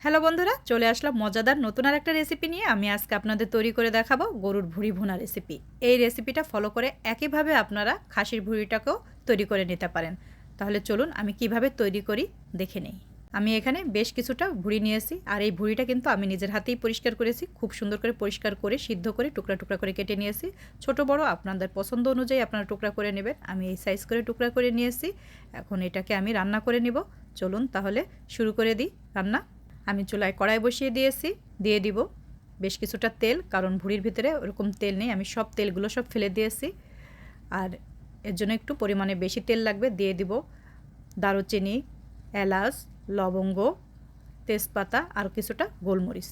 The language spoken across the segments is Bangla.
হ্যালো বন্ধুরা, চলে আসলাম মজাদার নতুন আর একটা রেসিপি নিয়ে। আমি আজকে আপনাদের তৈরি করে দেখাবো গরুর ভুঁড়ি ভুনা রেসিপি। এই রেসিপিটা ফলো করে একইভাবে আপনারা খাসির ভুঁড়িটাকেও তৈরি করে নিতে পারেন। তাহলে চলুন আমি কিভাবে তৈরি করি দেখে নেই। আমি এখানে বেশ কিছুটা ভুঁড়ি নিয়েছি, আর এই ভুঁড়িটা কিন্তু আমি নিজের হাতেই পরিষ্কার করেছি। খুব সুন্দর করে পরিষ্কার করে সিদ্ধ করে টুকরা টুকরা করে কেটে নিয়েছি। ছোট বড় আপনাদের পছন্দ অনুযায়ী আপনারা টুকরা করে নেবেন। আমি এই সাইজ করে টুকরা করে নিয়েছি। এখন এটাকে আমি রান্না করে নিব। চলুন তাহলে শুরু করে দিই রান্না। আমি চুলায় কড়াই বসিয়ে দিয়েছি, দিয়ে দিব বেশ কিছুটা তেল, কারণ ভুঁড়ির ভিতরে ওরকম তেল নেই। আমি সব তেলগুলো সব ফেলে দিয়েছি, আর এর জন্য একটু পরিমাণে বেশি তেল লাগবে। দিয়ে দিব দারুচিনি, এলাচ, লবঙ্গ, তেজপাতা আর কিছুটা গোলমরিচ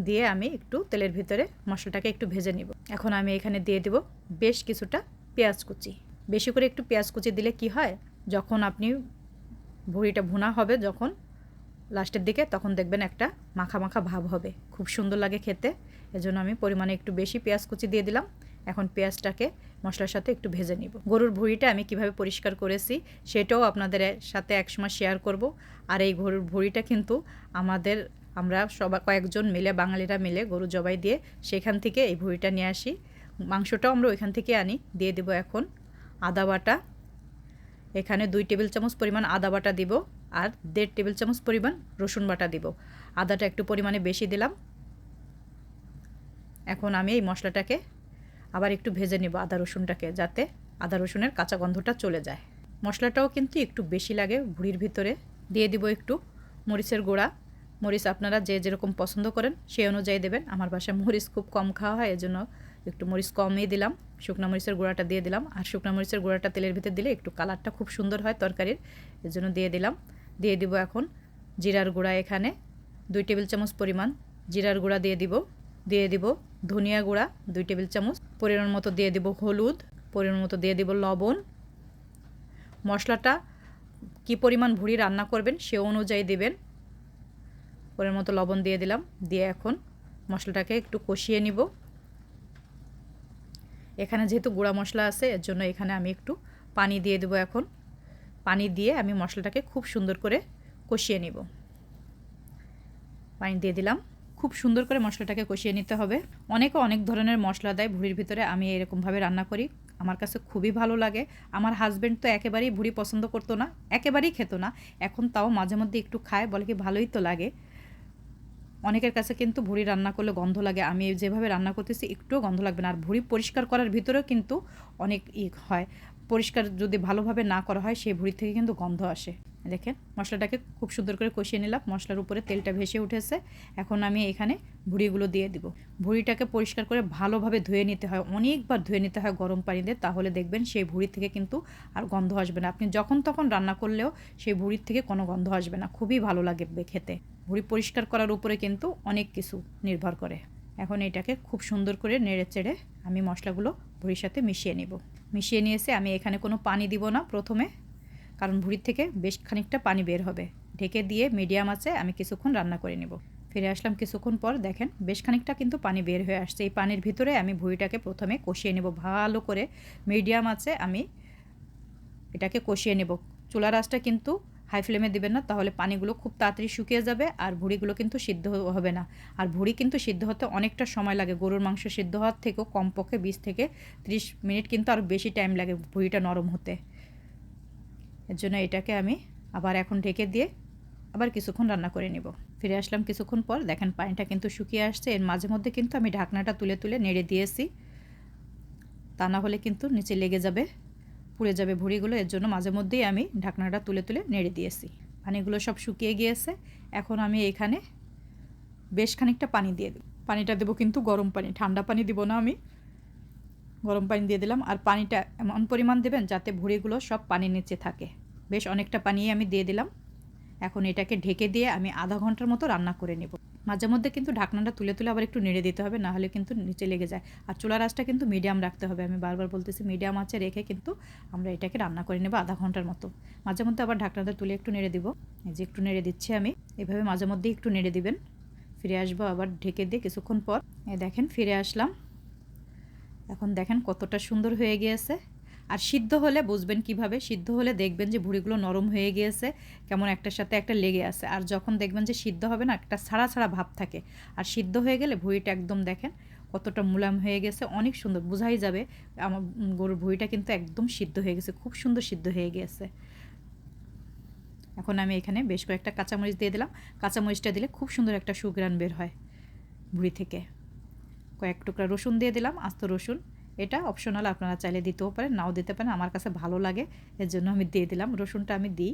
দিয়ে আমি একটু তেলের ভিতরে মশলাটাকে একটু ভেজে নিব। এখন আমি এখানে দিয়ে দিব বেশ কিছুটা পেঁয়াজ কুচি। বেশি করে একটু পেঁয়াজ কুচি দিলে কি হয়, যখন আপনি ভুঁড়িটা ভুনা হবে যখন লাস্টের দিকে, তখন দেখবেন একটা মাখা মাখা ভাব হবে, খুব সুন্দর লাগে খেতে। এজন্য আমি পরিমাণে একটু বেশি পেঁয়াজ কুচি দিয়ে দিলাম। এখন পেঁয়াজটাকে মশলার সাথে একটু ভেজে নিব। গরুর ভুঁড়িটা আমি কিভাবে পরিষ্কার করেছি সেটাও আপনাদের সাথে একসময় শেয়ার করব। আর এই গরুর ভুঁড়িটা কিন্তু আমরা সবাই কয়েকজন মিলে, বাঙালিরা মিলে গরু জবাই দিয়ে সেখান থেকে এই ভুঁড়িটা নিয়ে আসি। মাংসটাও আমরা ওইখান থেকে আনি। দিয়ে দেব এখন আদা বাটা। এখানে 2 টেবিল চামচ পরিমাণ আদা বাটা দিব, আর 1.5 টেবিল চামচ পরিমাণ রসুন বাটা দিব। আদাটা একটু পরিমাণে বেশি দিলাম। এখন আমি এই মশলাটাকে আবার একটু ভেজে নিব, আদা রসুনটাকে, যাতে আদা রসুনের কাঁচা গন্ধটা চলে যায়। মশলাটাও কিন্তু একটু বেশি লাগে ভুঁড়ির ভিতরে। দিয়ে দিব একটু মরিচের গুঁড়া। মরিচ আপনারা যে যেরকম পছন্দ করেন সেই অনুযায়ী দেবেন। আমার বাসায় মরিচ খুব কম খাওয়া হয়, এজন্য একটু মরিচ কমই দিলাম। শুকনো মরিচের গুঁড়াটা দিয়ে দিলাম, আর শুকনো মরিচের গুঁড়াটা তেলের ভিতরে দিলে একটু কালারটা খুব সুন্দর হয় তরকারির, এজন্য দিয়ে দিলাম। দিয়ে দিব এখন জিরার গুঁড়া। এখানে 2 টেবিল চামচ পরিমাণ জিরার গুঁড়া দিয়ে দিব। দিয়ে দিব ধনিয়া গুঁড়া 2 টেবিল চামচ, পরিমাণ মতো দিয়ে দিব হলুদ, পরিমাণ মতো দিয়ে দিব লবণ। মশলাটা কি পরিমাণ ভুঁড়ি রান্না করবেন সে অনুযায়ী দেবেন। পরিমাণ মতো লবণ দিয়ে দিলাম। দিয়ে এখন মশলাটাকে একটু কষিয়ে নিব। এখানে যেহেতু গুঁড়া মশলা আছে, এর জন্য এখানে আমি একটু পানি দিয়ে দেব। এখন পানি দিয়ে আমি মশলাটাকে খুব সুন্দর করে কষিয়ে নিব। পানি দিয়ে দিলাম। খুব সুন্দর করে মশলাটাকে কষিয়ে নিতে হবে। অনেকে অনেক ধরনের মশলা দেয় ভুঁড়ির ভিতরে, আমি এরকমভাবে রান্না করি, আমার কাছে খুবই ভালো লাগে। আমার হাজব্যান্ড তো একেবারেই ভুঁড়ি পছন্দ করতো না, একেবারেই খেতো না। এখন তাও মাঝে মধ্যে একটু খায়, বলে কি ভালোই তো লাগে। অনেকের কাছে কিন্তু ভুঁড়ি রান্না করলে গন্ধ লাগে, আমি যেভাবে রান্না করতেছি একটুও গন্ধ লাগবে না। আর ভুঁড়ি পরিষ্কার করার ভিতরেও কিন্তু অনেক হয়, পরিষ্কার যদি ভালোভাবে না করা হয় সেই ভুঁড়ি থেকে কিন্তু গন্ধ আসে। দেখেন মশলাটাকে খুব সুন্দর করে কষিয়ে নিলাম, মশলার উপরে তেলটা ভেসে উঠেছে। এখন আমি এখানে ভুঁড়িগুলো দিয়ে দিব। ভুঁড়িটাকে পরিষ্কার করে ভালোভাবে ধুয়ে নিতে হয়, অনেকবার ধুয়ে নিতে হয় গরম পানি দিয়ে, তাহলে দেখবেন সেই ভুঁড়ি থেকে কিন্তু আর গন্ধ আসবে না। আপনি যখন তখন রান্না করলেও সেই ভুঁড়ির থেকে কোনো গন্ধ আসবে না, খুবই ভালো লাগবে খেতে। ভুঁড়ি পরিষ্কার করার উপরে কিন্তু অনেক কিছু নির্ভর করে। এখন এটাকে খুব সুন্দর করে নেড়ে চেড়ে আমি মশলাগুলো ভুঁড়ির সাথে মিশিয়ে নিব। মিশিয়ে নিয়েছে। আমি এখানে কোনো পানি দিব না প্রথমে, কারণ ভুঁড়ির থেকে বেশ খানিকটা পানি বের হবে। ঢেকে দিয়ে মিডিয়াম আঁচে আমি কিছুক্ষণ রান্না করে নেব। ফিরে আসলাম কিছুক্ষণ পর, দেখেন বেশ খানিকটা কিন্তু পানি বের হয়ে আসছে। এই পানির ভিতরে আমি ভুঁড়িটাকে প্রথমে কষিয়ে নেব ভালো করে। মিডিয়াম আঁচে আমি এটাকে কষিয়ে নেব। চুলার আঁচটা কিন্তু হাই ফ্লেমে দেবেন না, তাহলে পানিগুলো খুব তাড়াতাড়ি শুকিয়ে যাবে আর ভুঁড়িগুলো কিন্তু সিদ্ধ হবে না। আর ভুঁড়ি কিন্তু সিদ্ধ হতে অনেকটা সময় লাগে, গরুর মাংস সিদ্ধ হওয়ার থেকেও কমপক্ষে 20 থেকে 30 মিনিট কিন্তু আরও বেশি টাইম লাগে ভুঁড়িটা নরম হতে। এর জন্য এটাকে আমি আবার এখন ঢেকে দিয়ে আবার কিছুক্ষণ রান্না করে নিব। ফিরে আসলাম কিছুক্ষণ পর, দেখেন পানিটা কিন্তু শুকিয়ে আসছে। এর মাঝে মধ্যে কিন্তু আমি ঢাকনাটা তুলে তুলে নেড়ে দিয়েছি, তা না হলে কিন্তু নিচে লেগে যাবে, পুড়ে যাবে ভুঁড়িগুলো। এর জন্য মাঝে মধ্যেই আমি ঢাকনাটা তুলে তুলে নেড়ে দিয়েছি। পানিগুলো সব শুকিয়ে গিয়েছে। এখন আমি এখানে বেশ খানিকটা পানি দিয়ে দেব। পানিটা দেবো কিন্তু গরম পানি, ঠান্ডা পানি দিব না আমি, গরম পানি দিয়ে দিলাম। আর পানিটা এমন পরিমাণ দেবেন যাতে ভুঁড়িগুলো সব পানির নিচে থাকে। বেশ অনেকটা পানি আমি দিয়ে দিলাম। এখন এটাকে ঢেকে দিয়ে আমি আধা ঘন্টার মতো রান্না করে নেব। মাঝে মধ্যে কিন্তু ঢাকনাটা তুলে তুলে আবার একটু নেড়ে দিতে হবে, নাহলে কিন্তু নিচে লেগে যায়। আর চুলার আঁচটা কিন্তু মিডিয়াম রাখতে হবে, আমি বারবার বলতেছি মিডিয়াম আঁচে রেখে কিন্তু আমরা এটাকে রান্না করে নেব আধা ঘন্টার মতো। মাঝে মধ্যে আবার ঢাকনাটা তুলে একটু নেড়ে দিব। এই যে একটু নেড়ে দিচ্ছি আমি, এভাবে মাঝে মধ্যেই একটু নেড়ে দিবেন। ফিরে আসবো আবার ঢেকে দিয়ে কিছুক্ষণ পর। এই দেখেন ফিরে আসলাম। এখন দেখেন কতটা সুন্দর হয়ে গিয়েছে। আর সিদ্ধ হলে বুঝবেন কিভাবে, সিদ্ধ হলে দেখবেন যে ভুঁড়িগুলো নরম হয়ে গিয়েছে, কেমন একটার সাথে একটা লেগে আছে। আর যখন দেখবেন যে সিদ্ধ হবে না, একটা ছাড়া ছাড়া ভাব থাকে। আর সিদ্ধ হয়ে গেলে ভুঁড়িটা একদম দেখেন কতটা মুলায়ম হয়ে গেছে, অনেক সুন্দর বোঝাই যাবে। আমার গরুর ভুঁড়িটা কিন্তু একদম সিদ্ধ হয়ে গেছে, খুব সুন্দর সিদ্ধ হয়ে গিয়েছে। এখন আমি এখানে বেশ কয়েকটা কাঁচামরিচ দিয়ে দিলাম। কাঁচামরিচটা দিলে খুব সুন্দর একটা সুঘ্রাণ বের হয় ভুঁড়ি থেকে। কয়েক টুকরা রসুন দিয়ে দিলাম, আস্ত রসুন। এটা অপশনাল, আপনারা চাইলে দিতেও পারেন, নাও দিতে পারেন। আমার কাছে ভালো লাগে, এর জন্য আমি দিয়ে দিলাম। রসুনটা আমি দিই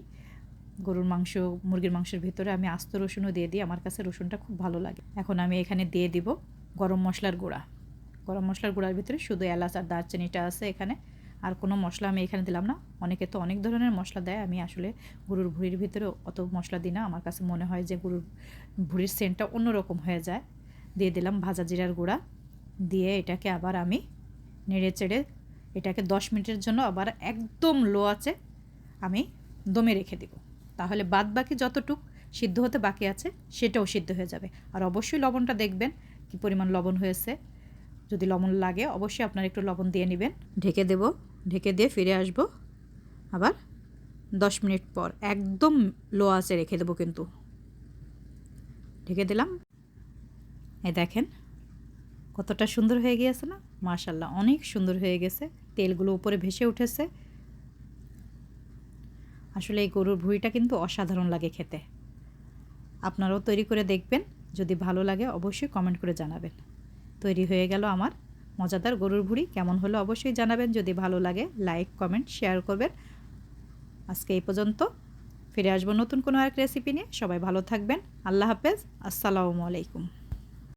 গরুর মাংস, মুরগির মাংসের ভিতরে আমি আস্ত রসুনও দিয়ে দিই, আমার কাছে রসুনটা খুব ভালো লাগে। এখন আমি এখানে দিয়ে দিব গরম মশলার গুঁড়া। গরম মশলার গুঁড়ার ভিতরে শুধু এলাচ আর দারচিনিটা আছে এখানে, আর কোনো মশলা আমি এখানে দিলাম না। অনেকে তো অনেক ধরনের মশলা দেয়, আমি আসলে গরুর ভুঁড়ির ভিতরে অত মশলা দিই না। আমার কাছে মনে হয় যে গরুর ভুঁড়ির সেন্টটা অন্যরকম হয়ে যায়। দিয়ে দিলাম ভাজা জিরার গুঁড়া, দিয়ে এটাকে আবার আমি নেড়ে চেড়ে এটাকে 10 মিনিটের জন্য আবার একদম লো আঁচে আমি দমে রেখে দেব। তাহলে বাদ বাকি যতটুক সিদ্ধ হতে বাকি আছে সেটাও সিদ্ধ হয়ে যাবে। আর অবশ্যই লবণটা দেখবেন কি পরিমাণ লবণ হয়েছে। যদি লবণ লাগে অবশ্যই আপনারা একটু লবণ দিয়ে নেবেন। ঢেকে দেব, ঢেকে দিয়ে ফিরে আসব আবার 10 মিনিট পর। একদম লো আঁচে রেখে দেবো কিন্তু। ঢেকে দিলাম, এই দেখেন কতটা সুন্দর হয়ে গিয়েছে না, মাশাআল্লাহ অনেক সুন্দর হয়ে গেছে। তেলগুলো উপরে ভেসে উঠেছে। আসলে এই গরুর ভুঁড়িটা কিন্তু অসাধারণ লাগে খেতে। আপনারাও তৈরি করে দেখবেন, যদি ভালো লাগে অবশ্যই কমেন্ট করে জানাবেন। তৈরি হয়ে গেল আমার মজাদার গরুর ভুঁড়ি। কেমন হলো অবশ্যই জানাবেন। যদি ভালো লাগে লাইক, কমেন্ট, শেয়ার করবেন। আজকে এই পর্যন্ত, ফিরে আসবো নতুন কোনো এক রেসিপি নিয়ে। সবাই ভালো থাকবেন। আল্লাহ হাফেজ, আসসালামু আলাইকুম।